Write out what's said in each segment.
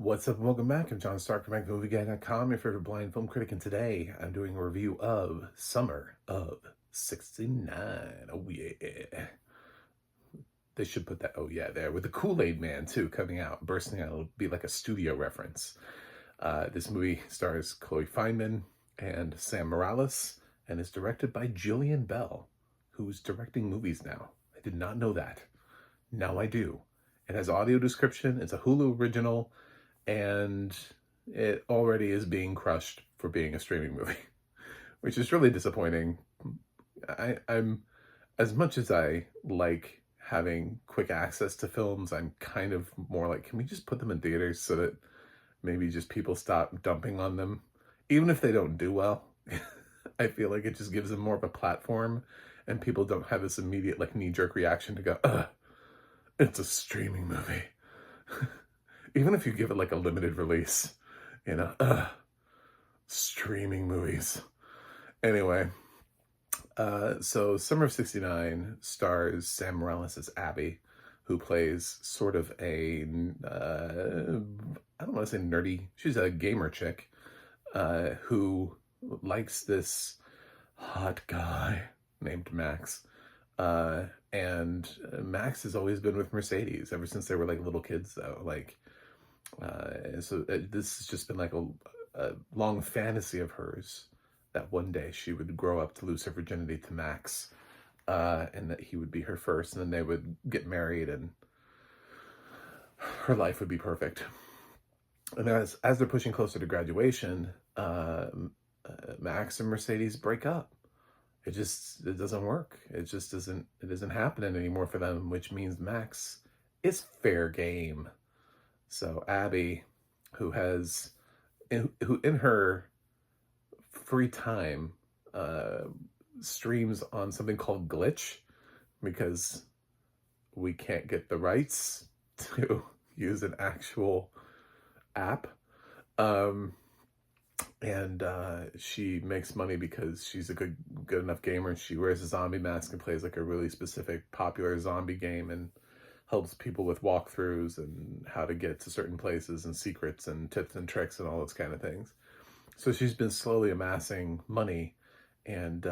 What's up and welcome back. I'm John Stark from MovieGuy.com, your favorite blind film critic, and today I'm doing a review of Summer of 69. Oh yeah. They should put that, oh yeah, there, with the Kool-Aid Man too coming out, bursting out. It'll be like a studio reference. This movie stars Chloe Fineman and Sam Morales and is directed by Jillian Bell, who's directing movies now. I did not know that. Now I do. It has audio description. It's a Hulu original, and it already is being crushed for being a streaming movie, which is really disappointing. I'm, as much as I like having quick access to films, I'm kind of more like, can we just put them in theaters so that maybe just people stop dumping on them, even if they don't do well? I feel like it just gives them more of a platform, and people don't have this immediate like knee-jerk reaction to go, ugh, it's a streaming movie. Even if you give it like a limited release, streaming movies. Anyway, so Summer of 69 stars Sam Morales as Abby, who plays sort of a, I don't want to say nerdy, she's a gamer chick, who likes this hot guy named Max. And Max has always been with Mercedes ever since they were like little kids, though. This has just been like a long fantasy of hers that one day she would grow up to lose her virginity to Max, and that he would be her first, and then they would get married and her life would be perfect. And as they're pushing closer to graduation, Max and Mercedes break up. It doesn't work. It isn't happening anymore for them, which means Max is fair game. So Abby, who in her free time streams on something called Glitch, because we can't get the rights to use an actual app. And she makes money because she's a good enough gamer. She wears a zombie mask and plays like a really specific popular zombie game and helps people with walkthroughs and how to get to certain places and secrets and tips and tricks and all those kind of things. So she's been slowly amassing money, and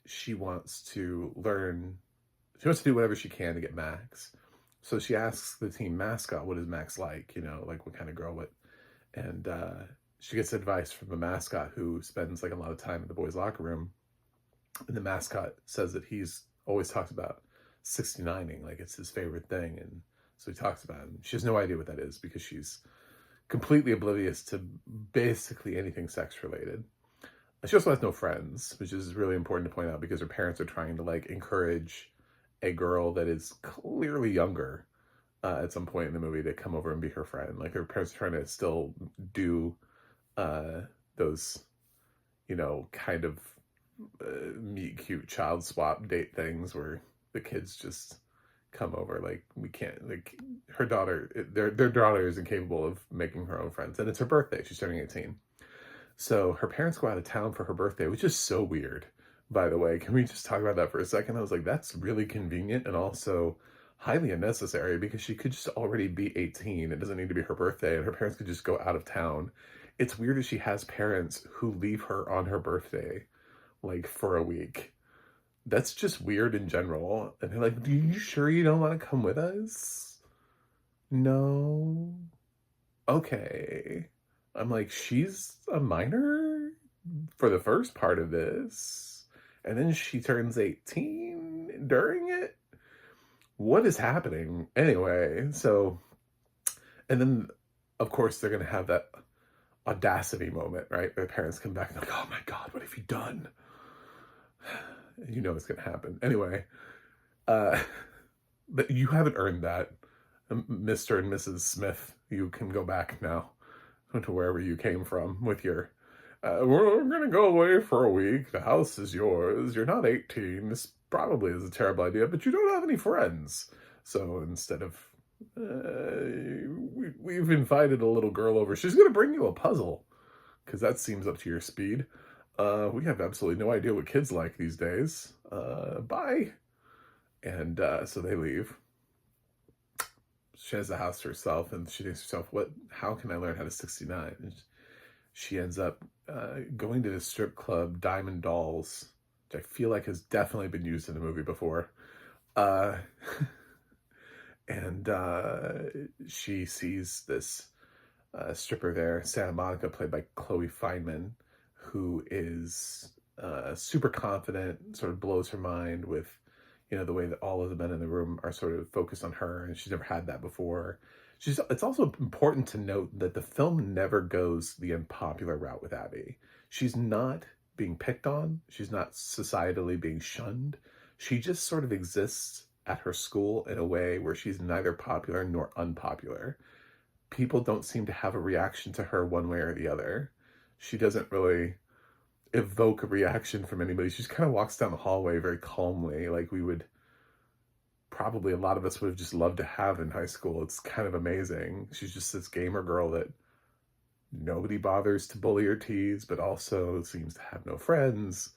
she wants to do whatever she can to get Max. So she asks the team mascot, what is Max like? Like what kind of girl, and she gets advice from the mascot, who spends like a lot of time in the boys' locker room. And the mascot says that he's always talks about 69ing, like it's his favorite thing. And so he talks about it. And she has no idea what that is because she's completely oblivious to basically anything sex related. She also has no friends, which is really important to point out because her parents are trying to like encourage a girl that is clearly younger at some point in the movie to come over and be her friend. Like her parents are trying to still do those, kind of meet cute child swap date things where the kids just come over. Like we can't, like her daughter, their daughter is incapable of making her own friends, and it's her birthday. She's turning 18. So her parents go out of town for her birthday, which is so weird, by the way. Can we just talk about that for a second? I was like, that's really convenient and also highly unnecessary because she could just already be 18. It doesn't need to be her birthday, and her parents could just go out of town. It's weird that she has parents who leave her on her birthday, like for a week. That's just weird in general. And they're like, are you sure you don't want to come with us? No. Okay. I'm like, she's a minor for the first part of this, and then she turns 18 during it. What is happening? Anyway, so, and then, of course, they're going to have that audacity moment, right? Their parents come back and they're like, oh my God, what have you done? You know it's going to happen. Anyway, but you haven't earned that, Mr. and Mrs. Smith. You can go back now to wherever you came from with your, we're going to go away for a week. The house is yours. You're not 18. This probably is a terrible idea, but you don't have any friends. So instead of, we've invited a little girl over. She's going to bring you a puzzle because that seems up to your speed. We have absolutely no idea what kids like these days. Bye. And so they leave. she has the house to herself, and she thinks to herself, how can I learn how to 69? And she ends up going to the strip club Diamond Dolls, which I feel like has definitely been used in a movie before. Uh, and she sees this stripper there, Santa Monica, played by Chloe Fineman, who is super confident, sort of blows her mind with, the way that all of the men in the room are sort of focused on her, and she's never had that before. It's also important to note that the film never goes the unpopular route with Abby. She's not being picked on. She's not societally being shunned. She just sort of exists at her school in a way where she's neither popular nor unpopular. People don't seem to have a reaction to her one way or the other. She doesn't really evoke a reaction from anybody. She just kind of walks down the hallway very calmly, like we would probably, a lot of us would have just loved to have in high school. It's kind of amazing. She's just this gamer girl that nobody bothers to bully or tease, but also seems to have no friends.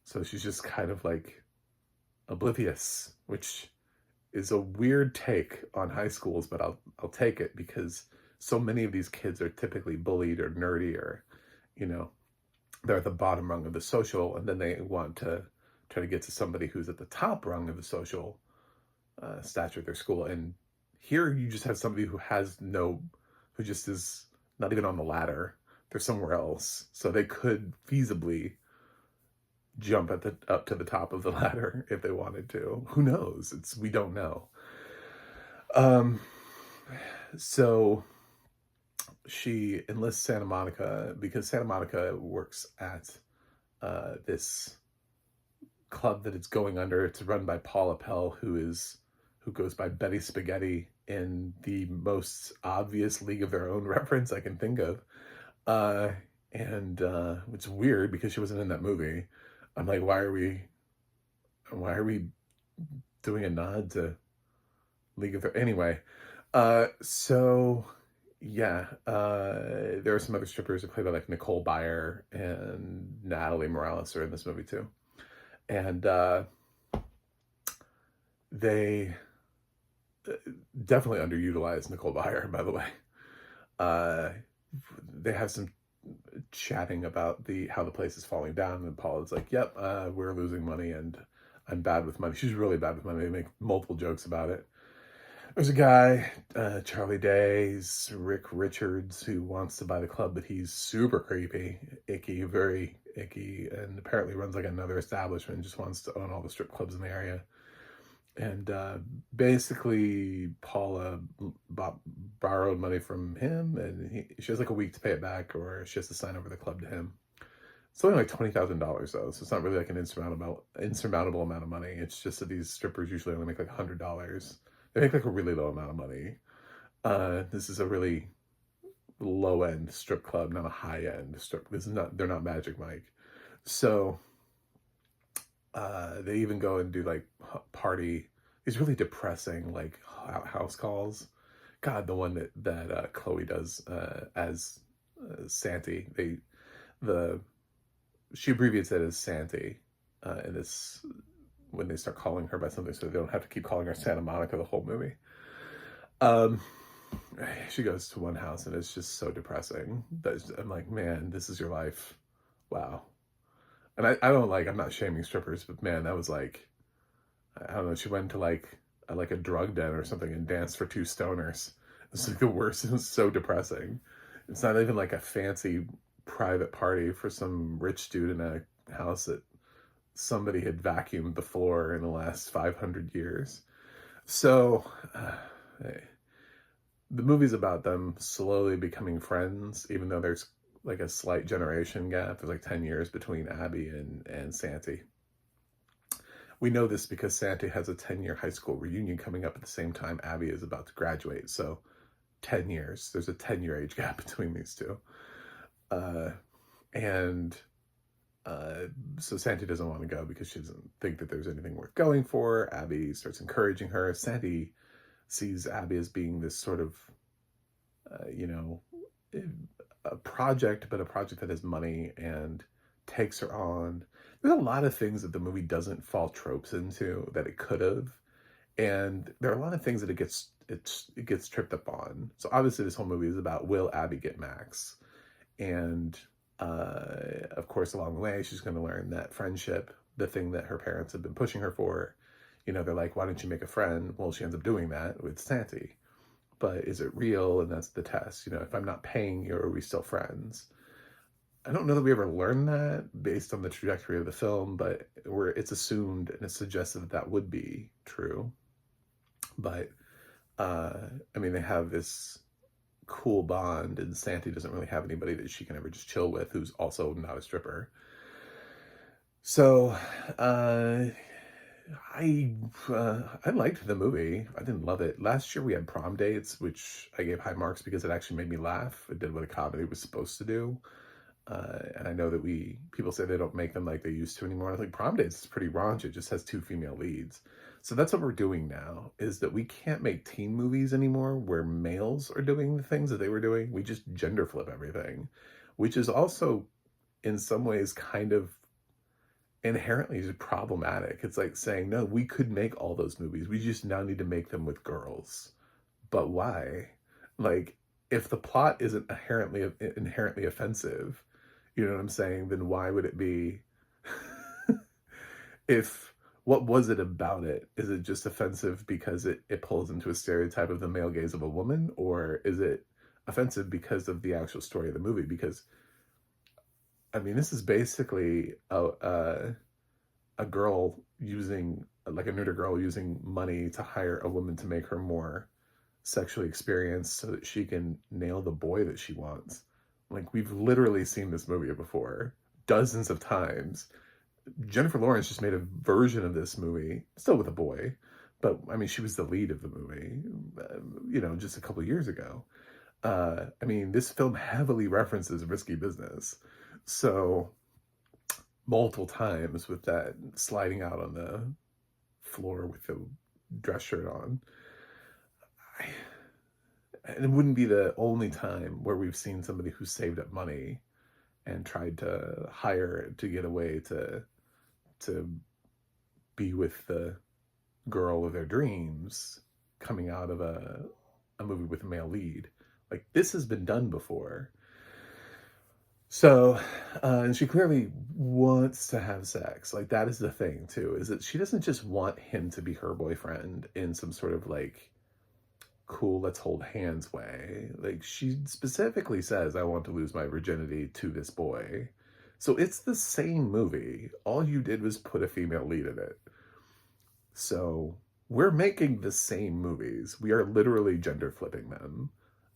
So she's just kind of like oblivious, which is a weird take on high schools, but I'll take it, because so many of these kids are typically bullied or nerdy, or they're at the bottom rung of the social, and then they want to try to get to somebody who's at the top rung of the social stature of their school. And here you just have somebody who just is not even on the ladder. They're somewhere else. So they could feasibly jump up to the top of the ladder if they wanted to. Who knows? We don't know. So she enlists Santa Monica because Santa Monica works at this club that it's going under. It's run by Paula Pell, who goes by Betty Spaghetti in the most obvious League of Their Own reference I can think of. And it's weird because she wasn't in that movie. I'm like, why are we doing a nod to League of Their... Anyway, so yeah, there are some other strippers that play by like Nicole Byer and Natalie Morales are in this movie too. And they definitely underutilized Nicole Byer, by the way. They have some chatting about how the place is falling down, and Paul is like, yep, we're losing money and I'm bad with money. She's really bad with money. They make multiple jokes about it. There's a guy, Charlie Day's Rick Richards, who wants to buy the club, but he's super creepy, icky, very icky, and apparently runs like another establishment, just wants to own all the strip clubs in the area. And basically, Paula borrowed money from him, and she has like a week to pay it back, or she has to sign over the club to him. It's only like $20,000 though, so it's not really like an insurmountable amount of money. It's just that these strippers usually only make like $100. They make like a really low amount of money. This is a really low-end strip club, not a high-end strip. They're not Magic Mike. So they even go and do like party, these really depressing like house calls. God, the one that Chloe does as Santy. She abbreviates it as Santy in this, when they start calling her by something, so they don't have to keep calling her Santa Monica the whole movie. She goes to one house and it's just so depressing. I'm like, man, this is your life. Wow. And I'm not shaming strippers, but man, that was like, I don't know, she went to like a drug den or something and danced for two stoners. It's like the worst. It was so depressing. It's not even like a fancy private party for some rich dude in a house that somebody had vacuumed the floor in the last 500 years. So the movie's about them slowly becoming friends, even though there's like a slight generation gap. There's like 10 years between Abby and Santy. We know this because Santy has a 10-year high school reunion coming up at the same time Abby is about to graduate. So 10 years. There's a 10-year age gap between these two. So Santy doesn't want to go because she doesn't think that there's anything worth going for. Abby starts encouraging her. Santy sees Abby as being this sort of, a project, but a project that has money, and takes her on. There's a lot of things that the movie doesn't fall tropes into that it could have. And there are a lot of things that it gets it gets tripped up on. So obviously this whole movie is about, will Abby get Max? And of course, along the way, she's going to learn that friendship, the thing that her parents have been pushing her for, they're like, why don't you make a friend? Well, she ends up doing that with Santi. But is it real? And that's the test. If I'm not paying you, are we still friends? I don't know that we ever learned that based on the trajectory of the film, but it's assumed and it's suggested that that would be true. But, they have this cool bond, and Santi doesn't really have anybody that she can ever just chill with who's also not a stripper. So, I liked the movie. I didn't love it. Last year we had Prom Dates, which I gave high marks because it actually made me laugh. It did what a comedy was supposed to do. And I know that people say they don't make them like they used to anymore. I think Prom Dates is pretty raunchy. It just has 2 female leads. So that's what we're doing now, is that we can't make teen movies anymore where males are doing the things that they were doing. We just gender flip everything, which is also in some ways kind of inherently problematic. It's like saying, no, we could make all those movies. We just now need to make them with girls. But why? Like, if the plot isn't inherently offensive, you know what I'm saying, then why would it be? What was it about it? Is it just offensive because it pulls into a stereotype of the male gaze of a woman? Or is it offensive because of the actual story of the movie? Because, this is basically a girl using, like a neuter girl using money to hire a woman to make her more sexually experienced so that she can nail the boy that she wants. Like, we've literally seen this movie before dozens of times. Jennifer Lawrence just made a version of this movie, still with a boy, but she was the lead of the movie, just a couple of years ago. This film heavily references Risky Business. So, multiple times with that sliding out on the floor with the dress shirt on. And it wouldn't be the only time where we've seen somebody who saved up money and tried to hire to get away to be with the girl of their dreams coming out of a movie with a male lead. Like, this has been done before. So, and she clearly wants to have sex. Like, that is the thing, too, is that she doesn't just want him to be her boyfriend in some sort of, like, cool, let's hold hands way. Like, she specifically says, I want to lose my virginity to this boy. So it's the same movie. All you did was put a female lead in it. So we're making the same movies. We are literally gender flipping them.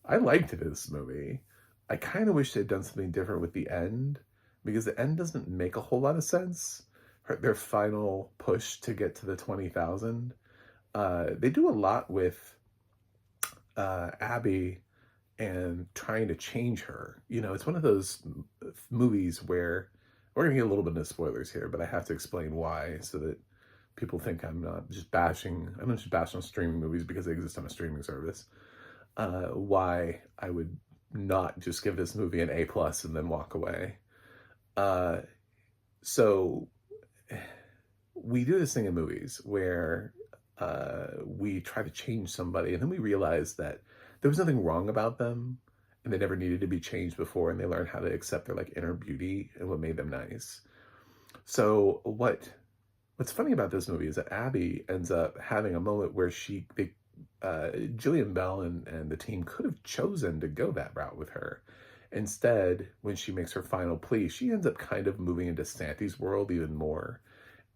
I liked this movie. I kind of wish they'd done something different with the end, because the end doesn't make a whole lot of sense. Their final push to get to the 20,000. They do a lot with Abby and trying to change her. It's one of those movies where we're going to get a little bit of spoilers here, but I have to explain why, so that people think I'm not just bashing on streaming movies because they exist on a streaming service. Why I would not just give this movie an A+ and then walk away. So we do this thing in movies where we try to change somebody, and then we realize that there was nothing wrong about them, and they never needed to be changed before, and they learn how to accept their inner beauty and what made them nice. So what's funny about this movie is that Abby ends up having a moment where Jillian Bell and the team could have chosen to go that route with her. Instead, when she makes her final plea, she ends up kind of moving into Santi's world even more,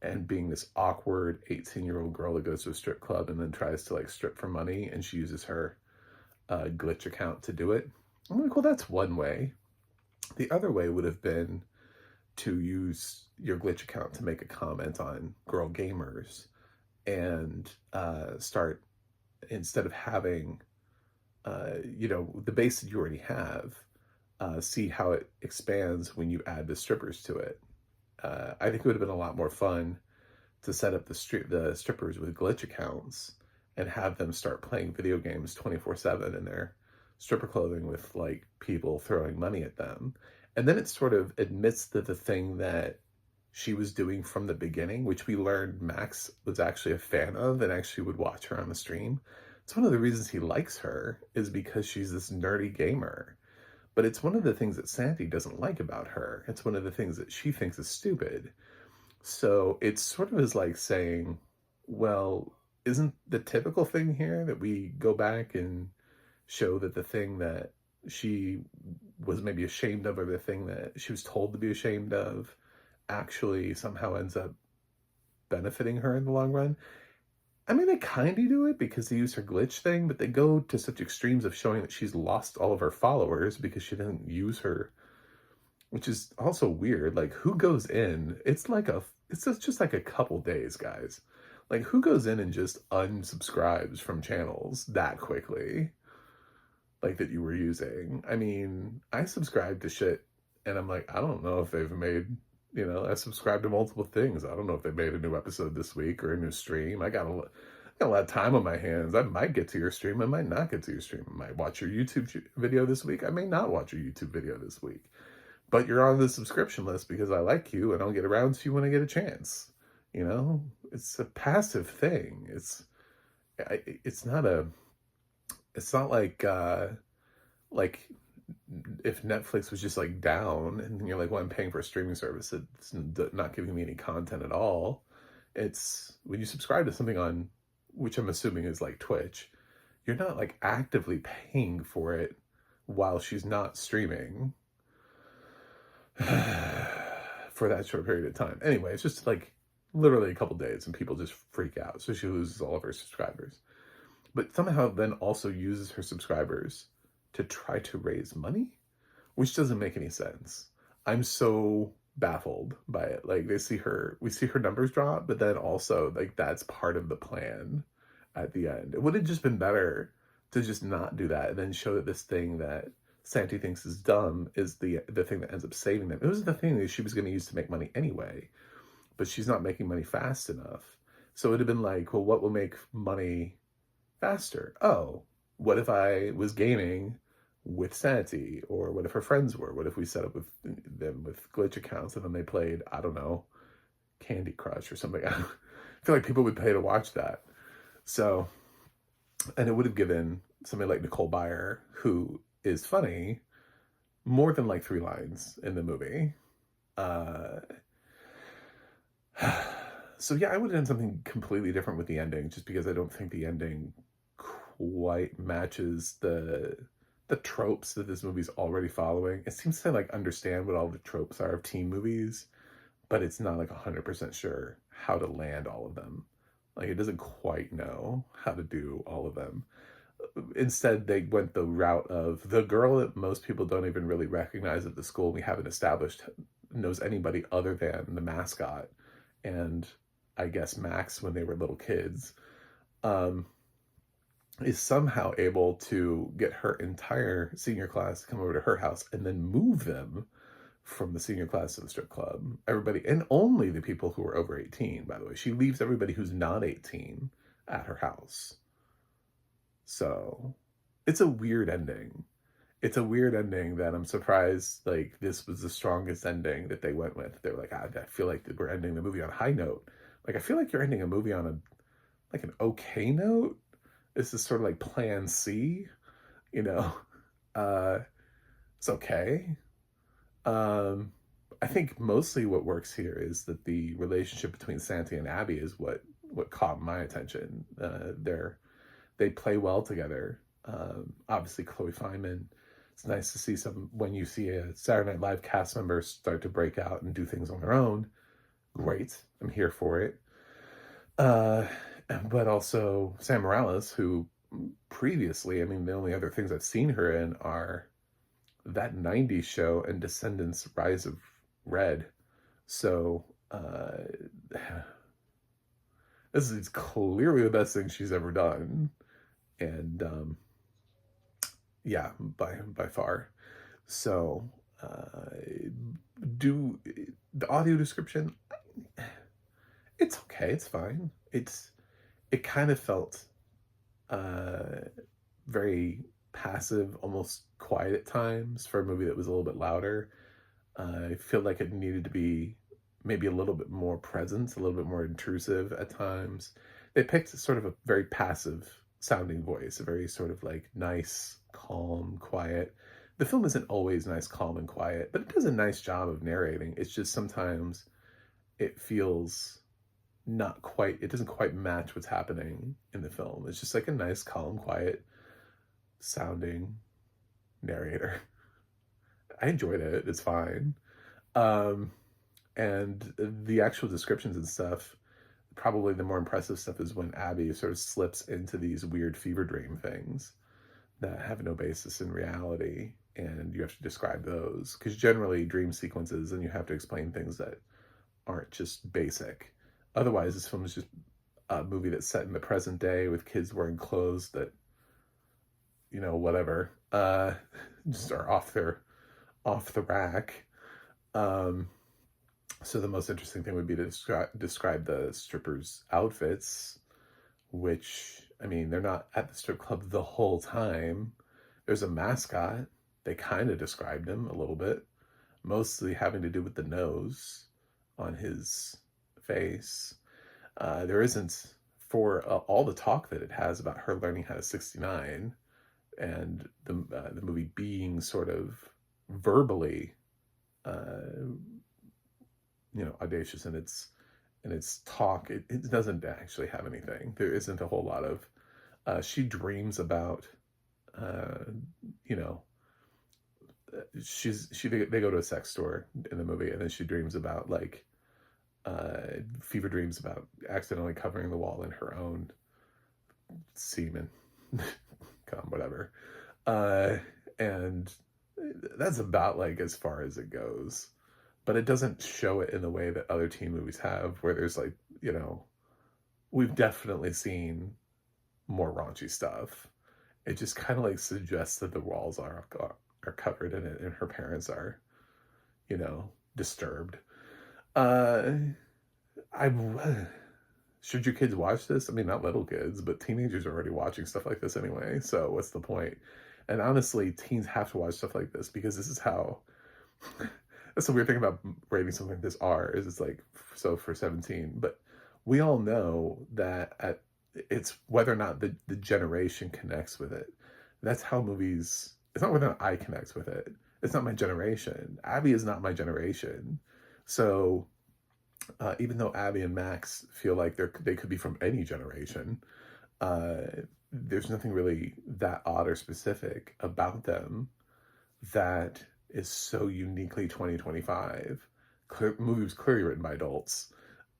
and being this awkward 18-year-old girl that goes to a strip club and then tries to strip for money, and she uses her glitch account to do it. I'm like, well, that's one way. The other way would have been to use your glitch account to make a comment on girl gamers and start, instead of having the base that you already have, see how it expands when you add the strippers to it. I think it would have been a lot more fun to set up the strippers with glitch accounts and have them start playing video games 24/7 in their stripper clothing with people throwing money at them. And then it sort of admits that the thing that she was doing from the beginning, which we learned Max was actually a fan of and actually would watch her on the stream. it's one of the reasons he likes her is because she's this nerdy gamer. But it's one of the things that Santi doesn't like about her. It's one of the things that she thinks is stupid. So it's sort of as like saying, well, isn't the typical thing here that we go back and show that the thing that she was maybe ashamed of, or the thing that she was told to be ashamed of, actually somehow ends up benefiting her in the long run? I mean, they kind of do it because they use her glitch thing, but they go to such extremes of showing that she's lost all of her followers because she didn't use her, which is also weird. Like, who goes in? It's just like a couple days, guys. Like, who goes in and just unsubscribes from channels that quickly, like that you were using? I mean, I subscribe to shit, and I'm like, I don't know if they've made, I subscribe to multiple things. I don't know if they made a new episode this week or a new stream. I got a lot of time on my hands. I might get to your stream. I might not get to your stream. I might watch your YouTube video this week. I may not watch your YouTube video this week. But you're on the subscription list because I like you and I'll get around to you when I get a chance. It's a passive thing. It's not like if Netflix was just like down and you're like, well, I'm paying for a streaming service that's not giving me any content at all. It's when you subscribe to something on, which I'm assuming is like Twitch, you're not like actively paying for it while she's not streaming for that short period of time. Anyway, it's just like literally a couple days and people just freak out. So she loses all of her subscribers. But somehow then also uses her subscribers to try to raise money, which doesn't make any sense. I'm so baffled by it. Like we see her numbers drop, but then also like that's part of the plan at the end. It would have just been better to just not do that and then show that this thing that Santi thinks is dumb is the thing that ends up saving them. It was the thing that she was going to use to make money anyway, but she's not making money fast enough. So it would have been like, well, what will make money faster? Oh, what if I was gaming with Santi? Or what if her friends were? What if we set up with them with glitch accounts and then they played, I don't know, Candy Crush or something? I feel like people would pay to watch that. So, and it would have given somebody like Nicole Byer, who is funny, more than like 3 lines in the movie. So yeah, I would have done something completely different with the ending, just because I don't think the ending quite matches the tropes that this movie's already following. It seems to like understand what all the tropes are of teen movies, but it's not like 100% sure how to land all of them. Like, it doesn't quite know how to do all of them. Instead, they went the route of the girl that most people don't even really recognize at the school we haven't established knows anybody other than the mascot and I guess Max when they were little kids, is somehow able to get her entire senior class to come over to her house and then move them from the senior class to the strip club. Everybody, and only the people who are over 18, by the way. She leaves everybody who's not 18 at her house. So it's a weird ending. It's a weird ending that I'm surprised, like, this was the strongest ending that they went with. They were like, I feel like we're ending the movie on a high note. Like, I feel like you're ending a movie on an okay note. This is sort of like plan C, you know? It's okay. I think mostly what works here is that the relationship between Santi and Abby is what caught my attention. They play well together. Obviously, Chloe Fineman. It's nice to see when you see a Saturday Night Live cast member start to break out and do things on their own. Great, I'm here for it. But also Sam Morales, who previously, I mean, the only other things I've seen her in are that 90s show and Descendants Rise of Red. So this is clearly the best thing she's ever done. And yeah, by far. So do the audio description, it's okay, it's fine. It kind of felt very passive, almost quiet at times for a movie that was a little bit louder. I feel like it needed to be maybe a little bit more present, a little bit more intrusive at times. They picked sort of a very passive sounding voice, a very sort of like nice, calm, quiet. The film isn't always nice, calm, and quiet, but it does a nice job of narrating. It's just sometimes it feels not quite, it doesn't quite match what's happening in the film. It's just like a nice, calm, quiet sounding narrator. I enjoyed it. It's fine. Um, and the actual descriptions and stuff, probably the more impressive stuff is when Abby sort of slips into these weird fever dream things that have no basis in reality, and you have to describe those, because generally dream sequences and you have to explain things that aren't just basic. Otherwise, this film is just a movie that's set in the present day with kids wearing clothes that, whatever, just are off the rack. Um, so the most interesting thing would be to describe the strippers' outfits, which, I mean, they're not at the strip club the whole time. There's a mascot. They kind of described him a little bit, mostly having to do with the nose on his face. There isn't, for all the talk that it has about her learning how to 69, and the movie being sort of verbally, audacious in its talk. It doesn't actually have anything. There isn't a whole lot of. She dreams about, you know, they go to a sex store in the movie, and then she dreams about like fever dreams about accidentally covering the wall in her own semen. Come, whatever. And that's about like as far as it goes. But it doesn't show it in the way that other teen movies have, where there's like, we've definitely seen more raunchy stuff. It just kind of like suggests that the walls are covered in it, and her parents are, disturbed. I should your kids watch this? I mean, not little kids, but teenagers are already watching stuff like this anyway. So what's the point? And honestly, teens have to watch stuff like this, because this is how. That's the weird thing about rating something like this R, is it's like, so for 17, but we all know that it's whether or not the generation connects with it. That's how movies, it's not whether or not I connect with it. It's not my generation. Abby is not my generation. So even though Abby and Max feel like they could be from any generation, there's nothing really that odd or specific about them that is so uniquely 2025. Movie was clearly written by adults.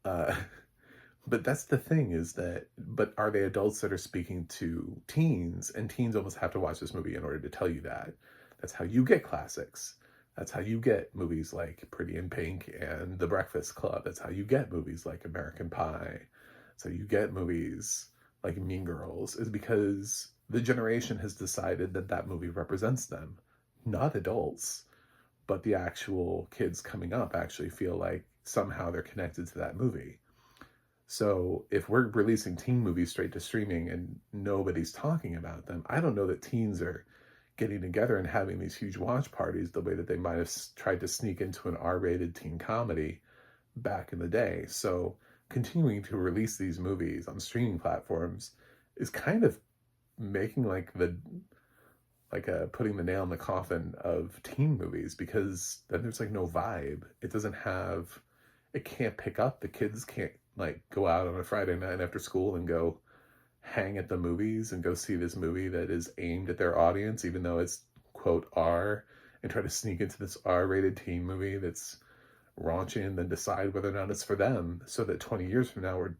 But that's the thing, is that, but are they adults that are speaking to teens? And teens almost have to watch this movie in order to tell you that. That's how you get classics. That's how you get movies like Pretty in Pink and The Breakfast Club. That's how you get movies like American Pie. So you get movies like Mean Girls, is because the generation has decided that movie represents them. Not adults, but the actual kids coming up actually feel like somehow they're connected to that movie. So if we're releasing teen movies straight to streaming and nobody's talking about them, I don't know that teens are getting together and having these huge watch parties the way that they might have tried to sneak into an R-rated teen comedy back in the day. So continuing to release these movies on streaming platforms is kind of making putting the nail in the coffin of teen movies, because then there's like no vibe. It can't pick up. The kids can't like go out on a Friday night after school and go hang at the movies and go see this movie that is aimed at their audience, even though it's quote R, and try to sneak into this R-rated teen movie that's raunchy, and then decide whether or not it's for them, so that 20 years from now we're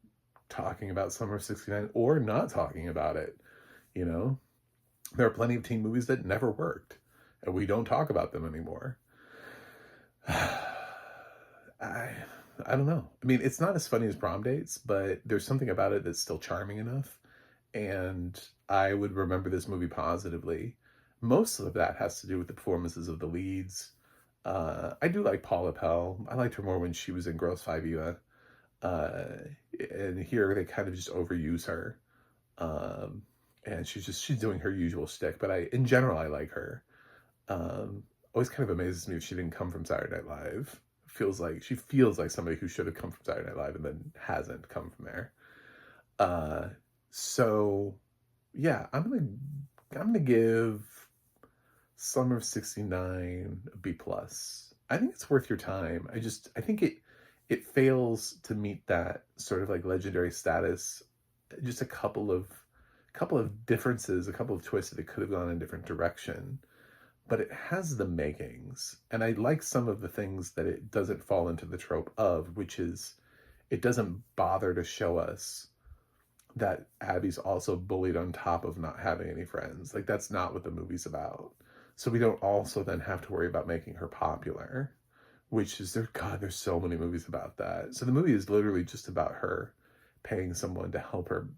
talking about Summer of 69 or not talking about it. There are plenty of teen movies that never worked, and we don't talk about them anymore. I don't know. I mean, it's not as funny as Prom Dates, but there's something about it that's still charming enough, and I would remember this movie positively. Most of that has to do with the performances of the leads. I do like Paula Pell. I liked her more when she was in Girls 5 Eva. And here they kind of just overuse her. And she's doing her usual shtick, but in general, I like her. Always kind of amazes me if she didn't come from Saturday Night Live. She feels like somebody who should have come from Saturday Night Live and then hasn't come from there. So yeah, I'm gonna give Summer of '69 a B plus. I think it's worth your time. I think it fails to meet that sort of like legendary status. Just a couple of differences, a couple of twists that it could have gone in a different direction. But it has the makings. And I like some of the things that it doesn't fall into the trope of, which is it doesn't bother to show us that Abby's also bullied on top of not having any friends. Like, that's not what the movie's about. So we don't also then have to worry about making her popular, which is God, there's so many movies about that. So the movie is literally just about her paying someone to help her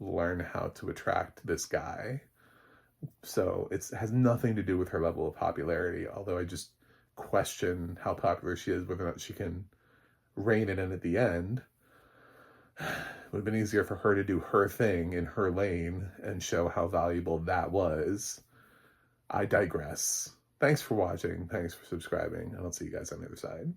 learn how to attract this guy. So it has nothing to do with her level of popularity, although I just question how popular she is, whether or not she can rein it in at the end. It would have been easier for her to do her thing in her lane and show how valuable that was. I digress. Thanks for watching. Thanks for subscribing. And I'll see you guys on the other side.